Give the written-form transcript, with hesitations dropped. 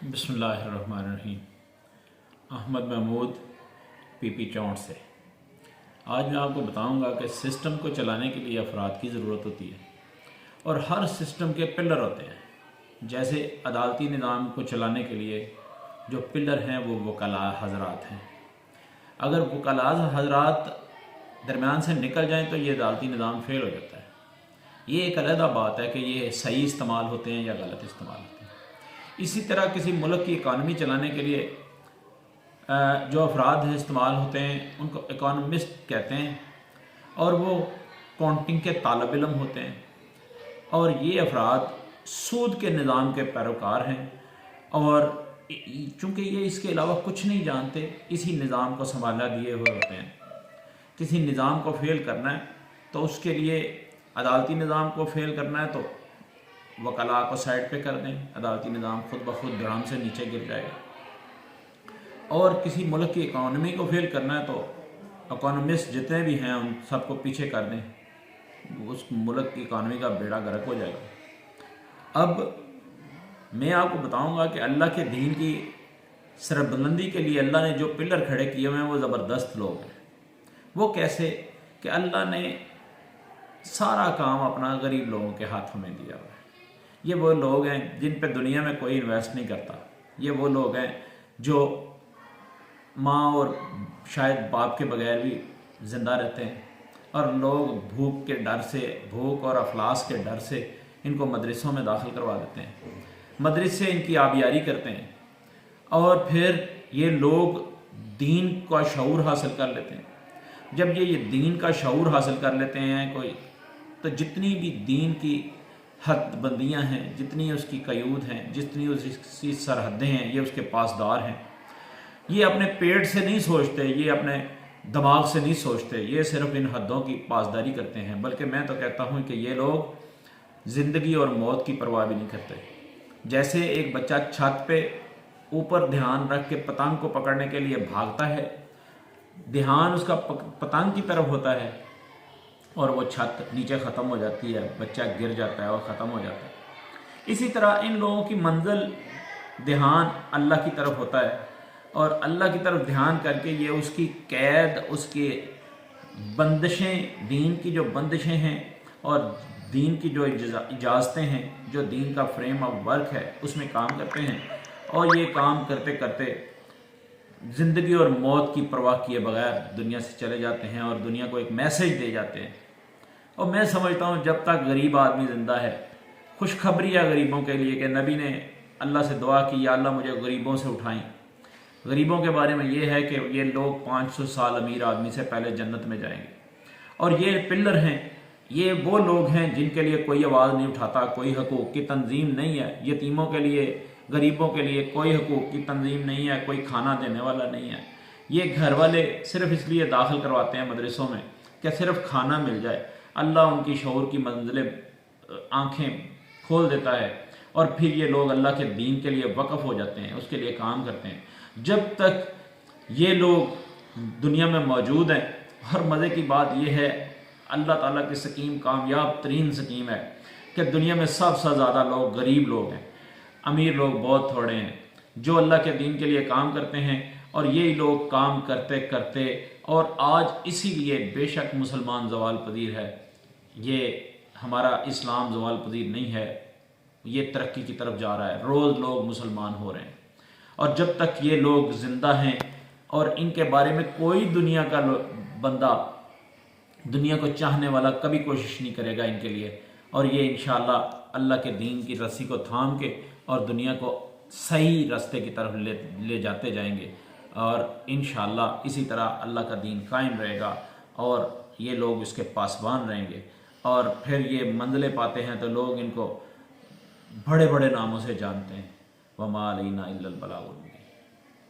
बिस्मिल्लाहिर्रहमानिर्रहीम। अहमद महमूद पीपी चौंट से आज मैं आपको बताऊंगा कि सिस्टम को चलाने के लिए अफराद की ज़रूरत होती है और हर सिस्टम के पिलर होते हैं। जैसे अदालती निज़ाम को चलाने के लिए जो पिलर हैं वो वकला हज़रात हैं। अगर वकला हज़रात दरमियान से निकल जाएं तो ये अदालती निज़ाम फ़ेल हो जाता है। ये एक अलहदा बात है कि ये सही इस्तेमाल होते हैं या गलत इस्तेमाल होते हैं। इसी तरह किसी मुल्क की इकानमी चलाने के लिए जो अफराद इस्तेमाल होते हैं उनको इकोनॉमिस्ट कहते हैं और वो काउंटिंग के तालिब इल्म होते हैं और ये अफराद सूद के निज़ाम के पैरोकार हैं और चूँकि ये इसके अलावा कुछ नहीं जानते इसी निज़ाम को संभाला दिए हुए होते हैं। किसी निज़ाम को फ़ेल करना है तो उसके लिए अदालती निज़ाम को फ़ेल करना है तो वकला को साइड पे कर दें, अदालती निज़ाम खुद ब खुद धड़ाम से नीचे गिर जाएगा। और किसी मुल्क की इकानमी को फ़ेल करना है तो इकोनॉमिस्ट जितने भी हैं उन सबको पीछे कर दें, उस मुल्क की इकानमी का बेड़ा गर्क हो जाएगा। अब मैं आपको बताऊंगा कि अल्लाह के दीन की सरबुलंदी के लिए अल्लाह ने जो पिलर खड़े किए हुए हैं वो ज़बरदस्त लोग हैं। वो कैसे कि अल्लाह ने सारा काम अपना गरीब लोगों के हाथों में दिया हुआ है। ये वो लोग हैं जिन पे दुनिया में कोई इन्वेस्ट नहीं करता। ये वो लोग हैं जो माँ और शायद बाप के बगैर भी ज़िंदा रहते हैं और लोग भूख के डर से, भूख और अफलास के डर से इनको मदरसों में दाखिल करवा देते हैं, मदरसे इनकी आबियारी करते हैं और फिर ये लोग दीन का शऊर हासिल कर लेते हैं। जब ये दीन का शऊर हासिल कर लेते हैं कोई, तो जितनी भी दीन की हदबंदियाँ हैं, जितनी उसकी कयूद हैं, जितनी उसकी सरहदें हैं, ये उसके पासदार हैं। ये अपने पेट से नहीं सोचते, ये अपने दिमाग से नहीं सोचते, ये सिर्फ इन हदों की पासदारी करते हैं। बल्कि मैं तो कहता हूँ कि ये लोग ज़िंदगी और मौत की परवाह भी नहीं करते। जैसे एक बच्चा छत पे ऊपर ध्यान रख के पतंग को पकड़ने के लिए भागता है, ध्यान उसका पतंग की तरफ होता है और वो छत नीचे ख़त्म हो जाती है, बच्चा गिर जाता है और ख़त्म हो जाता है। इसी तरह इन लोगों की मंजिल ध्यान अल्लाह की तरफ होता है और अल्लाह की तरफ ध्यान करके ये उसकी कैद, उसकी बंदिशें, दीन की जो बंदिशें हैं और दीन की जो इजाज़तें हैं, जो दीन का फ्रेम ऑफ वर्क है उसमें काम करते हैं और ये काम करते करते ज़िंदगी और मौत की परवाह किए बगैर दुनिया से चले जाते हैं और दुनिया को एक मैसेज दे जाते हैं। और मैं समझता हूँ जब तक गरीब आदमी ज़िंदा है, खुशखबरी है गरीबों के लिए कि नबी ने अल्लाह से दुआ की, या अल्लाह मुझे गरीबों से उठाएं। गरीबों के बारे में ये है कि ये लोग 500 साल अमीर आदमी से पहले जन्नत में जाएंगे। और ये पिलर हैं, ये वो लोग हैं जिनके लिए कोई आवाज़ नहीं उठाता, कोई हकूक़ की तंजीम नहीं है। यतीमों के लिए, गरीबों के लिए कोई हकूक़ की तंजीम नहीं है, कोई खाना देने वाला नहीं है। ये घर वाले सिर्फ इसलिए दाखिल करवाते हैं मदरसों में कि सिर्फ खाना मिल जाए। अल्लाह उनकी शऊर की मंजिलें, आँखें खोल देता है और फिर ये लोग अल्लाह के दीन के लिए वक़फ़ हो जाते हैं, उसके लिए काम करते हैं। जब तक ये लोग दुनिया में मौजूद हैं, हर मज़े की बात यह है, अल्लाह ताला की स्कीम कामयाब तरीन स्कीम है कि दुनिया में सबसे ज़्यादा लोग गरीब लोग हैं, अमीर लोग बहुत थोड़े हैं जो अल्लाह के दीन के लिए काम करते हैं। और यही लोग काम करते करते, और आज इसीलिए बेशक मुसलमान ज़वाल पजीर है, ये हमारा इस्लाम ज़वाल पजीर नहीं है, ये तरक्की की तरफ जा रहा है, रोज़ लोग मुसलमान हो रहे हैं। और जब तक ये लोग ज़िंदा हैं और इनके बारे में कोई दुनिया का बंदा, दुनिया को चाहने वाला कभी कोशिश नहीं करेगा इनके लिए। और ये इंशाअल्लाह अल्लाह के दीन की रस्सी को थाम के और दुनिया को सही रास्ते की तरफ ले जाते जाएंगे और इंशाअल्लाह इसी तरह अल्लाह का दीन कायम रहेगा और ये लोग इसके पासबान रहेंगे। और फिर ये मंजिलें पाते हैं तो लोग इनको बड़े बड़े नामों से जानते हैं। वमा अलैना इल्लल बलागुल मुबीन।